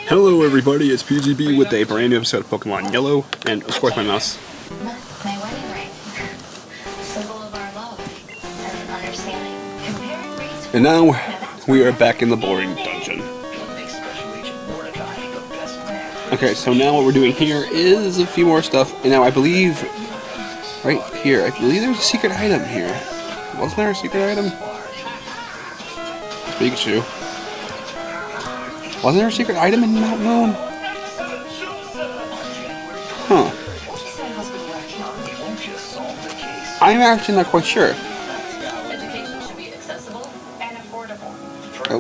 Hello everybody, it's PGB with a brand new episode of Pokemon Yellow, and of course my mouse. My wedding ring. Symbol of our love and understanding. Comparing race. And now we are back in the boring dungeon. Okay, so now what we're doing here is a few more stuff, and now I believe, right here, I believe there's a secret item here. Wasn't there a secret item? Pikachu. Wasn't there a secret item in Mount Moon? Huh. I'm actually not quite sure. Education should be accessible and affordable. Oh.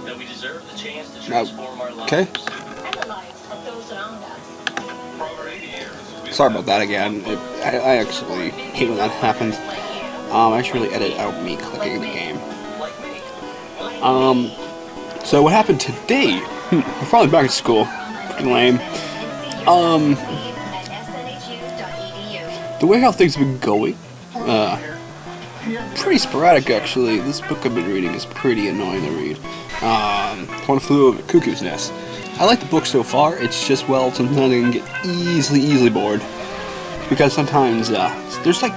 That we deserve the chance to transform our lives. Okay. And the lives of those around us. Sorry about that again. I actually hate when that happens. I should really edit out me clicking the game. So what happened today? We're finally back at school. Pretty lame. The way how things have been going, pretty sporadic actually. This book I've been reading is pretty annoying to read. One Flew Over the Cuckoo's Nest. I like the book so far. It's just, well, sometimes I can get easily bored because sometimes there's like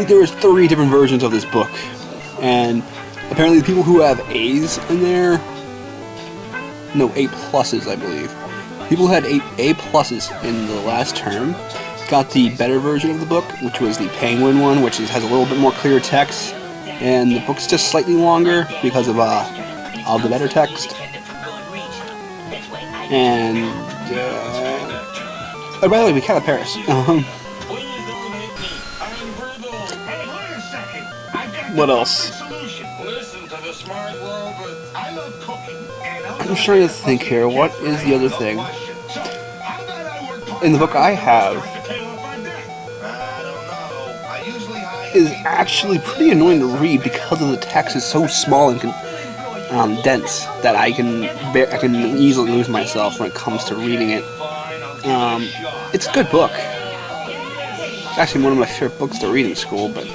there was 3 different versions of this book, and apparently the people who have A's in there. No, A pluses, I believe. People who had A pluses in the last term got the better version of the book, which was the Penguin one, which has a little bit more clear text, and the book's just slightly longer because of the better text. And oh, by the way, we got a Paris. What else? I'm just trying to think here. What is the other thing? In the book I have is actually pretty annoying to read because of the text is so small and dense that I can easily lose myself when it comes to reading it. It's a good book. It's actually one of my favorite books to read in school, but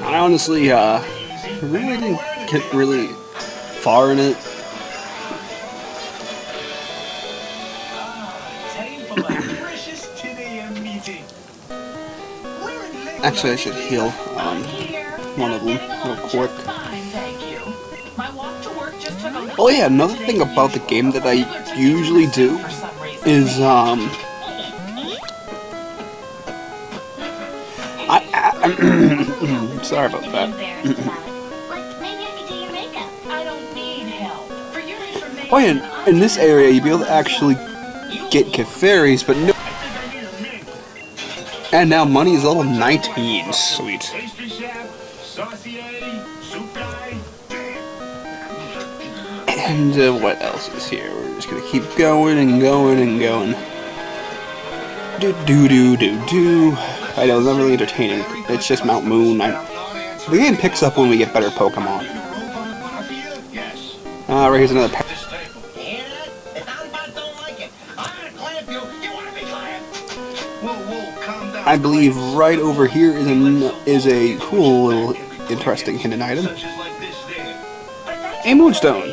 I honestly really didn't get really far in it. Actually, I should heal one of them real quick. Oh yeah, another thing about the game that I usually do is sorry about that. Oh yeah, in this area you'll be able to actually get Kefairies, but no. And now money is level 19. Sweet. And what else is here? We're just gonna keep going and going and going. Do. I know, it's not really entertaining. It's just Mount Moon. The game picks up when we get better Pokemon. Right here's another pack. I believe right over here is a cool little interesting hidden item. A Moonstone.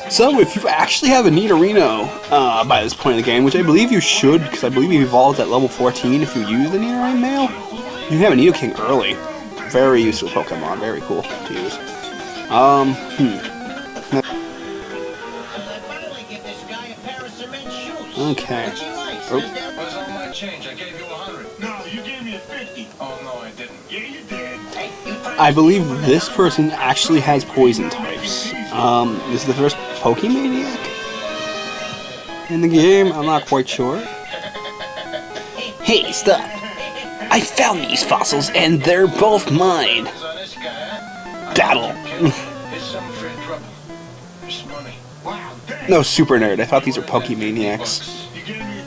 So if you actually have a Nidorino by this point in the game, which I believe you should, because I believe you evolved at level 14 if you use the Nidorino male, you have a Nidoking early. Very useful Pokemon, very cool to use. Okay. Oh. I believe this person actually has poison types. This is the first Pokemaniac in the game. I'm not quite sure. Hey, stop! I found these fossils and they're both mine. Battle. No, super nerd. I thought these were Pokemaniacs.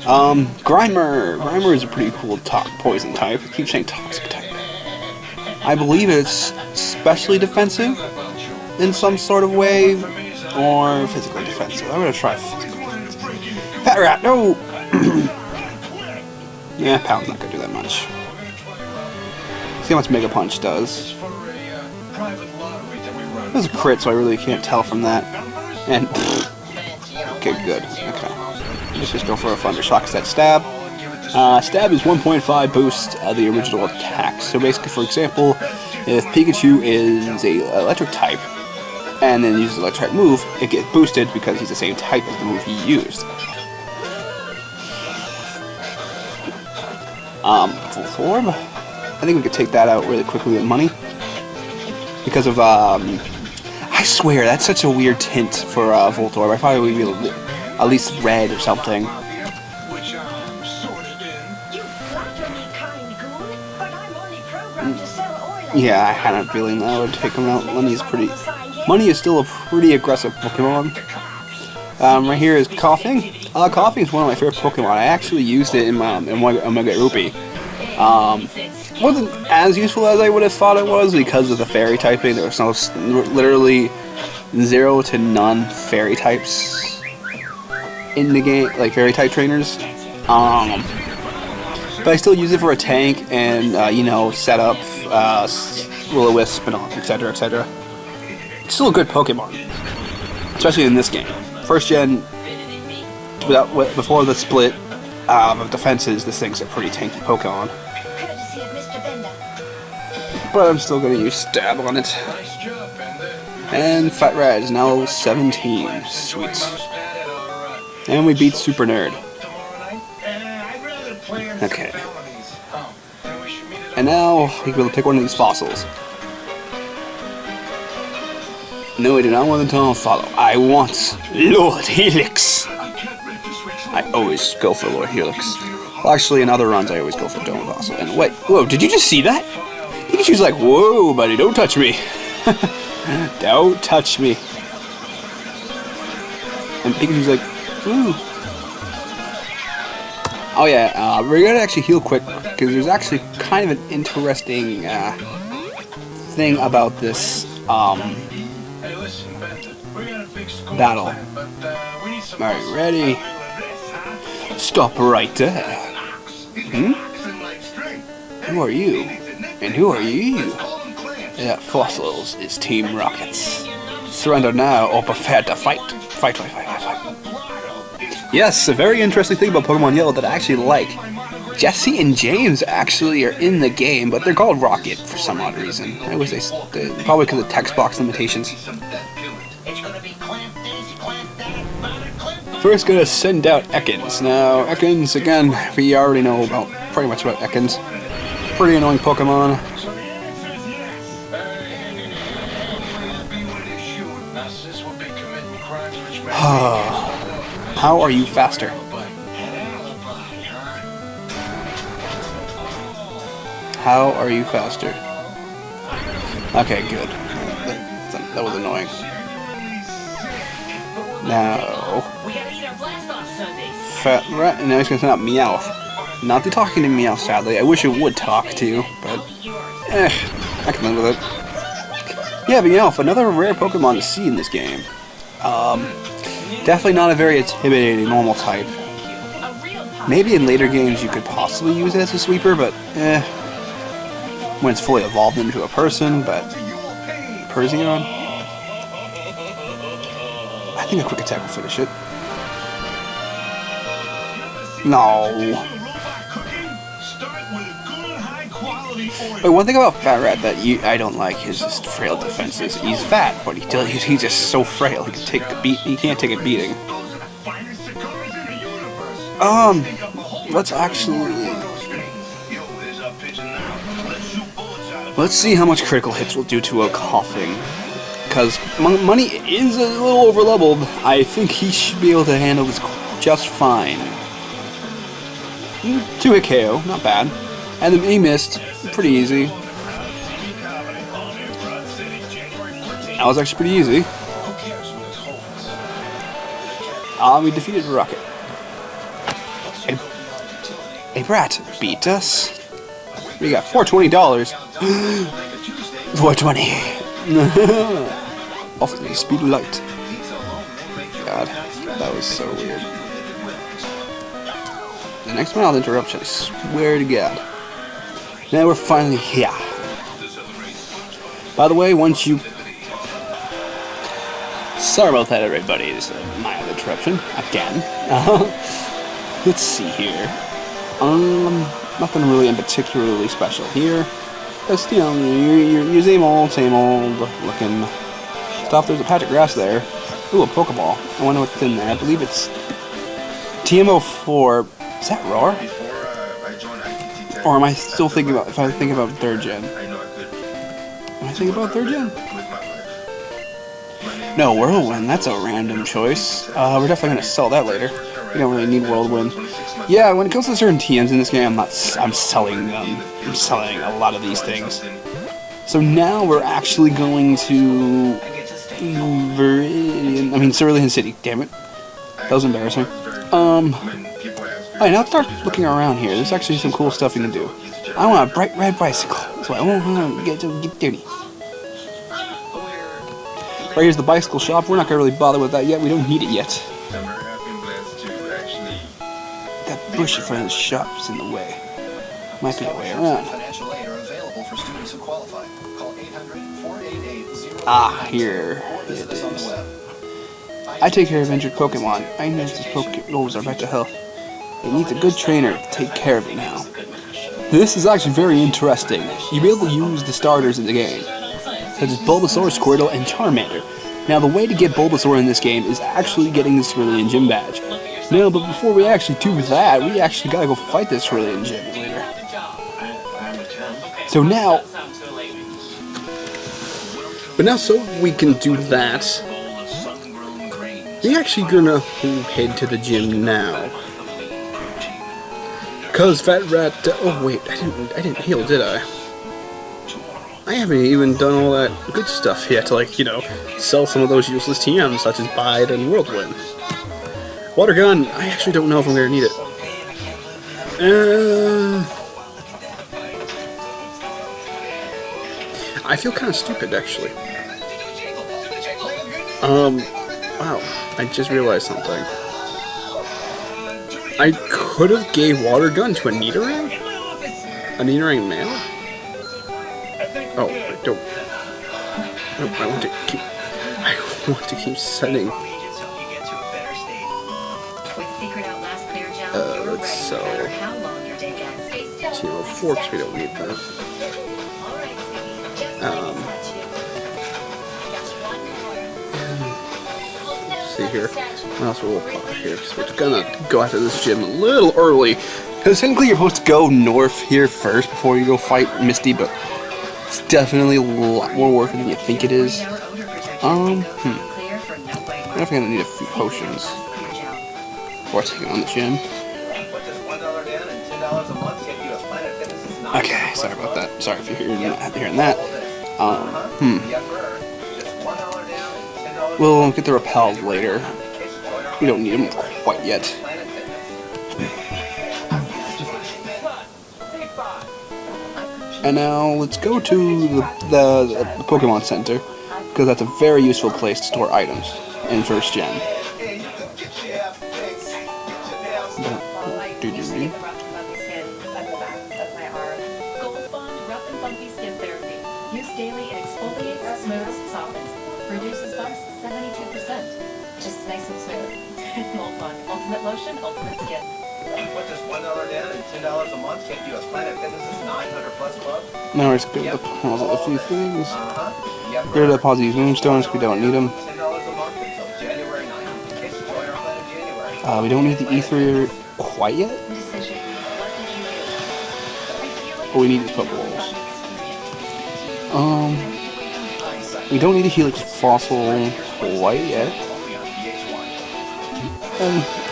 Grimer. Grimer is a pretty cool poison type. I keep saying toxic type. I believe it's specially defensive in some sort of way, or physically defensive. I'm gonna try physical defensive. Fat Rat, no! Yeah, Pound's not gonna do that much. See how much Mega Punch does. This is a crit, so I really can't tell from that. And Okay, good. Okay. Let's just go for a Thunder Shock set stab. Stab is 1.5 boost the original attack. So basically, for example, if Pikachu is a electric type and then uses electric type move, it gets boosted because he's the same type as the move he used. Full form. I think we could take that out really quickly with money because of I swear that's such a weird tint for Voltorb. I probably would be at least red or something. Yeah, I had a feeling that would take him out. Money is still a pretty aggressive Pokemon. Right here is Coughing. Coughing is one of my favorite Pokemon. I actually used it in my Omega Rupee. Wasn't as useful as I would have thought it was because of the fairy typing. There was literally 0 to none fairy types in the game, like fairy type trainers. But I still use it for a tank and you know, set up Will-O-Wisp and etc. etc. It's still a good Pokemon, especially in this game. First gen, before the split of defenses, this thing's a pretty tanky Pokemon. But I'm still going to use Stab on it. And Fat Rat is now 17. Sweet. And we beat Super Nerd. Okay. And now we can be able to pick one of these fossils. No, I do not want the tunnel follow. I want Lord Helix. I always go for Lord Helix. Well, actually, in other runs, I always go for Dome Fossil. And wait, whoa, did you just see that? Pikachu's like, whoa, buddy, don't touch me. Don't touch me. And Pikachu's like, ooh. Oh yeah, we're gonna actually heal quick, because there's actually kind of an interesting thing about this battle. Alright, ready? Stop right there. Hmm? Who are you? And who are you? That fossils is Team Rockets. Surrender now or prepare to fight. Fight. Yes, a very interesting thing about Pokemon Yellow that I actually like. Jesse and James actually are in the game, but they're called Rocket for some odd reason. I wish they probably because of text box limitations. First, gonna send out Ekans. Now, Ekans, again, we already know pretty much about Ekans. Pretty annoying Pokemon. How are you faster? How are you faster? Okay, good. That was annoying. Now, Fat Rat, and now he's gonna send out Meowth. Not to talking to Meowth, sadly. I wish it would talk to, but I can live with it. Yeah, Meowth, another rare Pokemon to see in this game. Definitely not a very intimidating normal type. Maybe in later games you could possibly use it as a sweeper, but when it's fully evolved into a person, but Persian? I think a quick attack will finish it. No. Wait, one thing about Fat Rat that I don't like is his frail defenses. He's fat, but he's just so frail. He can take the beat. He can't take a beating. Let's see how much critical hits will do to a Coughing. Because Money is a little over-leveled. I think he should be able to handle this just fine. 2-hit KO, not bad. And the mini missed, pretty easy. That was actually pretty easy. We defeated Rocket. Hey Brat, beat us. We got $420. $420. Off the speed of light. God, that was so weird. The next mild interruption, I swear to God. Now we're finally here. By the way, once you... Sorry about that, everybody. This is a mild interruption again. Let's see here. Nothing really in particularly special here. Just, you know, your same old looking stuff. There's a patch of grass there. Ooh, a Pokeball. I wonder what's in there. I believe it's TM04. Is that Roar? Or am I still thinking about, if I think about 3rd gen? Am I thinking about 3rd gen? No, Whirlwind, that's a random choice. We're definitely going to sell that later. We don't really need Whirlwind. Yeah, when it comes to certain TMs in this game, I'm selling them. I'm selling a lot of these things. So now we're actually going to Cerulean City. Damn it. That was embarrassing. Alright, now let's start looking around here. There's actually some cool stuff you can do. I want a bright red bicycle, so I won't get dirty. Right here's the bicycle shop. We're not going to really bother with that yet. We don't need it yet. That bush in front of the shop's in the way. Might be a way around. Ah, here it is. I take care of injured Pokemon. I know these Pokemon are back to health. It needs a good trainer to take care of it now. This is actually very interesting. You'll be able to use the starters in the game, such as Bulbasaur, Squirtle, and Charmander. Now, the way to get Bulbasaur in this game is actually getting the Cerulean Gym badge. No, but before we actually do that, we actually gotta go fight this Cerulean Gym later. So now, so we can do that, we're actually gonna head to the gym now. Cause Fat Rat, oh wait, I didn't heal, did I? I haven't even done all that good stuff yet to, like, you know, sell some of those useless TMs, such as Bide and Whirlwind. Water Gun, I actually don't know if I'm gonna need it. I feel kind of stupid, actually. Wow, I just realized something. I could have gave Water Gun to a Nidoran? A Nidoran male? Oh, I don't. No, I want to keep setting. Let's sell Teal Forks, we don't need that. See here. What else will we pop here? Because we're gonna go after this gym a little early. Because technically you're supposed to go north here first before you go fight Misty, but it's definitely a lot more work than you think it is. I'm definitely gonna need a few potions before taking on the gym. Okay, sorry about that. Sorry if you're hearing that. We'll get the repels later. We don't need them quite yet. And now let's go to the Pokemon Center, because that's a very useful place to store items in 1st gen. Ultimate lotion, ultimate skin. What does $1 down and $10 a month get you a Planet Fitness's 900+ club? Now we're just going to deposit a few things. Get rid of deposit these moonstones, we don't need them. $10 a month until January 9th. It's join our plan in January. We don't need the ether quite yet. But we need these Pokeballs. We don't need a Helix Fossil quite yet.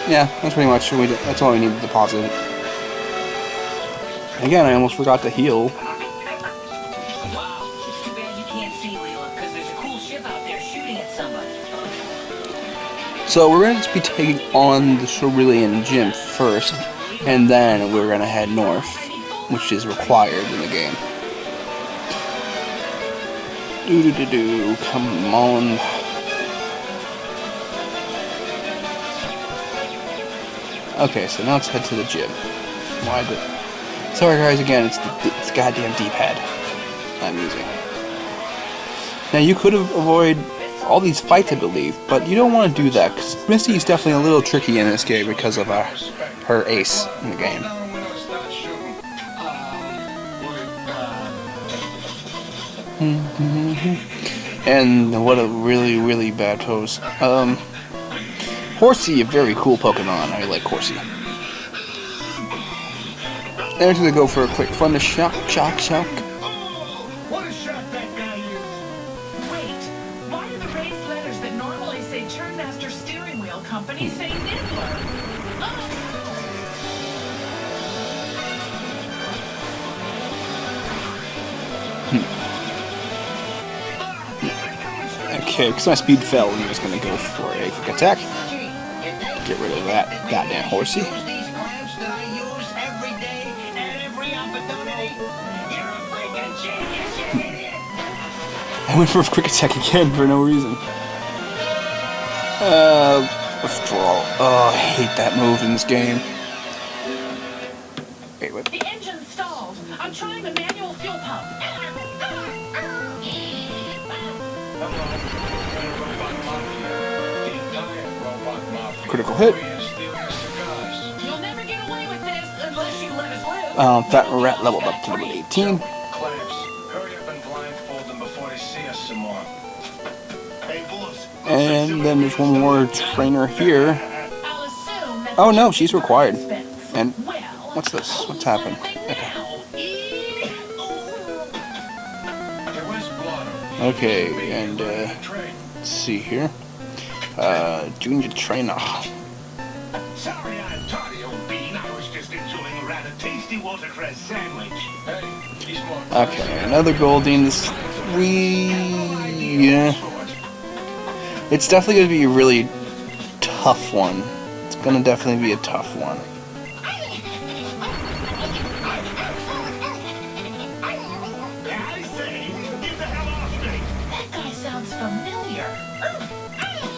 Yeah, that's pretty much that's all we need to deposit. Again, I almost forgot to heal. Wow, it's too bad you can't see, Leela, because there's a cool ship out there shooting at somebody. So we're going to be taking on the Cerulean Gym first, and then we're going to head north, which is required in the game. Come on. Okay, so now let's head to the gym. Why did... Sorry guys, again, it's the goddamn D-pad I'm using. Now you could avoid all these fights, I believe, but you don't want to do that, because Misty is definitely a little tricky in this game because of her ace in the game. And what a really, really bad pose. Horsey, a very cool Pokemon. I like Horsey. And I'm gonna go for a quick fun to shock. What a shot that guy is! Wait, why do the raised letters that normally say Turnmaster Steering Wheel Company say Nibbler? Okay, because my speed fell, I'm just gonna go for a quick attack. Get rid of that goddamn Horsey. I went for a quick attack again for no reason. Withdrawal. Oh, I hate that move in this game. Wait, what? The engine stalled. I'm trying the manual fuel pump. Critical hit. You'll never get away with this unless you let us live. Fat Rat leveled up to level 18. Clamps, hurry up and blindfold them before they see us some more. Hey, boss. And then there's one more trainer here. I'll assume that Oh no, she's required. expense. And Well, what's this? What's happened? Okay. Okay, and let's see here. Junior trainer. Sorry I'm tardy, old bean. I was just enjoying a rather tasty watercress sandwich. Hey, he's more. Okay, another Goldeen. Yeah. It's definitely going to be a really tough one. It's going to definitely be a tough one. I say, get the hell off me. that guy sounds familiar.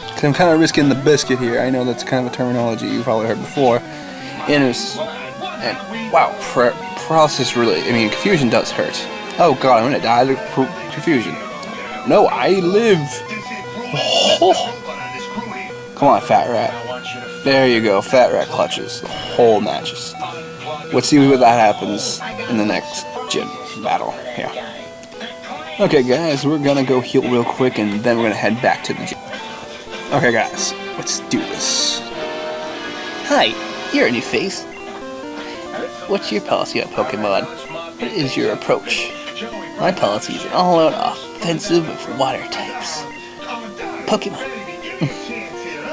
Because I'm kind of risking the biscuit here. I know that's kind of a terminology you've probably heard before. And wow, paralysis really, I mean, confusion does hurt. Oh god, I'm going to die to confusion. No, I live. Oh. Come on, Fat Rat. There you go, Fat Rat clutches the whole matches. Let's see what that happens in the next gym battle. Yeah. Okay, guys, we're gonna go heal real quick, and then we're gonna head back to the gym. Okay, guys, let's do this. Hi, you're a new face. What's your policy on Pokemon? What is your approach? My policy is an all-out offensive of water types. Pokemon.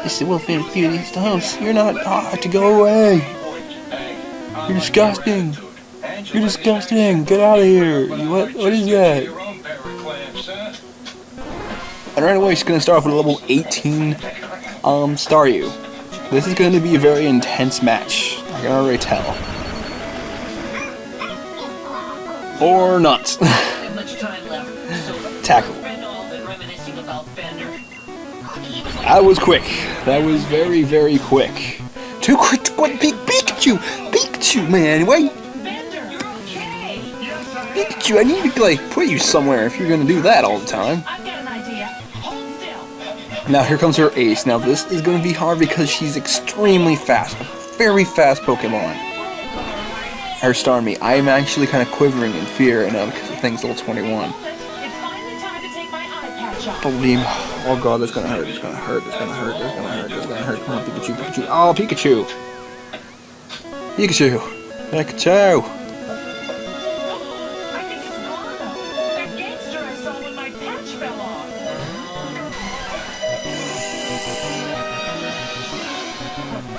This will fit a few of these stones. You're not hard to go away. You're disgusting. You're disgusting. Get out of here. What is that? And right away, she's going to start off with a level 18 Staryu. This is going to be a very intense match. I can already tell. Or not. Tackle. That was quick. That was very, very quick. Too quick to what? Pikachu! Pikachu, man, wait! Pikachu, I need to, like, put you somewhere if you're gonna do that all the time. I've got an idea. Hold still. Now, here comes her ace. Now, this is gonna be hard because she's extremely fast. A very fast Pokemon. Her Starmie. I'm actually kind of quivering in fear, because the thing's level 21. It's finally time to take my eye patch off. Believe me. Oh god, that's gonna hurt, it's gonna hurt, it's gonna hurt, it's gonna hurt, it's gonna hurt. Come on, Pikachu, Pikachu. Oh, Pikachu! Pikachu! Pikachu! I think it's Guano. That gangster I saw when my patch fell off.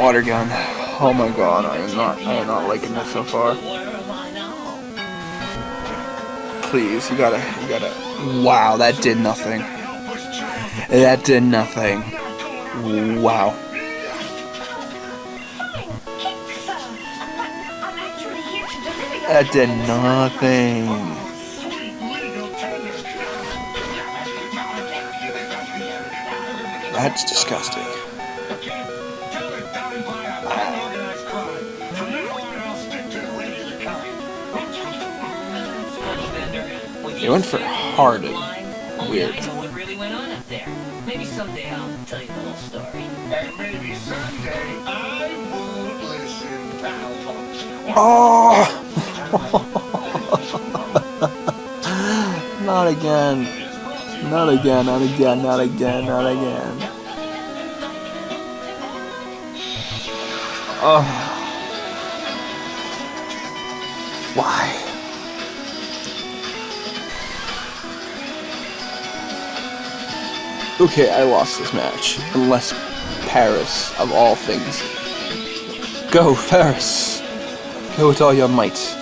Water gun. Oh my god, I am not liking this so far. Please, you gotta. Wow, that did nothing. That did nothing. Wow. That did nothing. That's disgusting. They went for hard and weird. What really went on up there? Maybe Okay, I'll tell you the whole story. And maybe someday I won't listen. Oh! Not again. Not again, not again, not again, not again. Oh. Why? Okay, I lost this match. Unless Paris, of all things. Go, Paris! Go with all your might.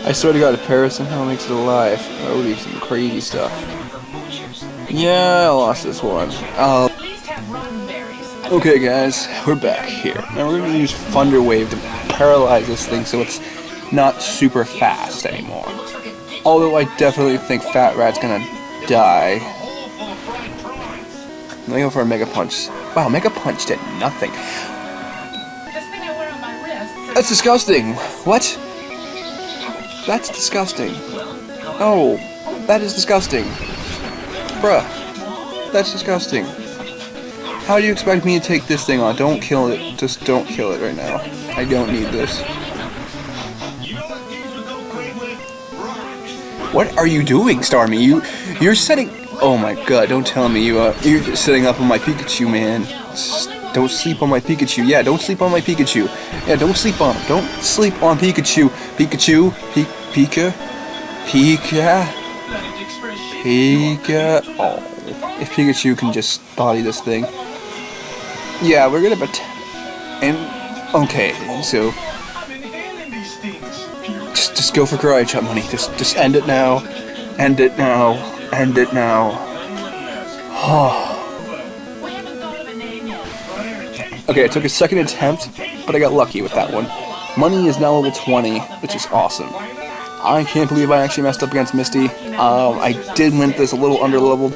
I swear to God, if Paris somehow makes it alive, that would be some crazy stuff. Yeah, I lost this one. At least have rotten berries. Okay, guys, we're back here. Now we're gonna use Thunder Wave to paralyze this thing so it's not super fast anymore. Although I definitely think Fat Rat's gonna die. Let me go for a Mega Punch. Wow, Mega Punch did nothing. This thing I wear on my wrist says That's disgusting. What? That's disgusting. Oh, that is disgusting. Bruh, that's disgusting. How do you expect me to take this thing on? Don't kill it. Just don't kill it right now. I don't need this. What are you doing, Starmie? You're setting... Oh my god, don't tell me you're setting up on my Pikachu, man. Don't sleep on my Pikachu. Yeah, don't sleep on my Pikachu. Yeah, don't sleep on him. Don't sleep on Pikachu. Pikachu. Pika. Oh. If Pikachu can just body this thing. Yeah, we're gonna and okay, so just go for Karate Chop money. Just end it now. End it now. End it now. Oh. we haven't thought of a name yet. Okay, I took a second attempt, but I got lucky with that one. Money is now level 20, which is awesome. I can't believe I actually messed up against Misty. I did win this a little under-leveled,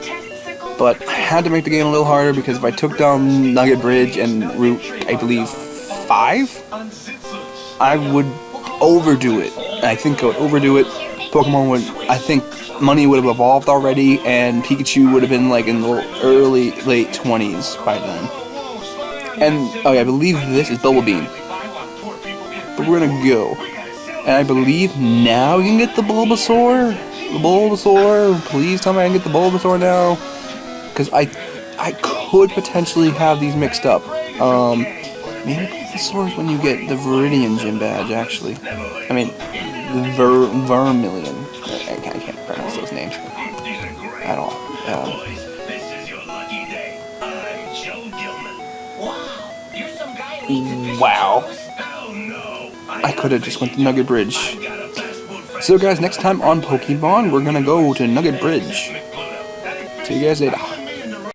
but I had to make the game a little harder because if I took down Nugget Bridge and Route, I believe, 5, I would overdo it. I think I would overdo it. Pokemon would, I think Money would have evolved already, and Pikachu would have been like in the late 20s by then. And, oh yeah, I believe this is Bubble Beam. But we're gonna go. And I believe now you can get the Bulbasaur? The Bulbasaur? Please tell me I can get the Bulbasaur now. Because I could potentially have these mixed up. Maybe Bulbasaur is when you get the Viridian Gym Badge, actually. I mean, the Vermilion. I can't pronounce those names at all. Wow. I could have just went to Nugget Bridge. So guys, next time on Pokemon, we're gonna go to Nugget Bridge. See you guys later.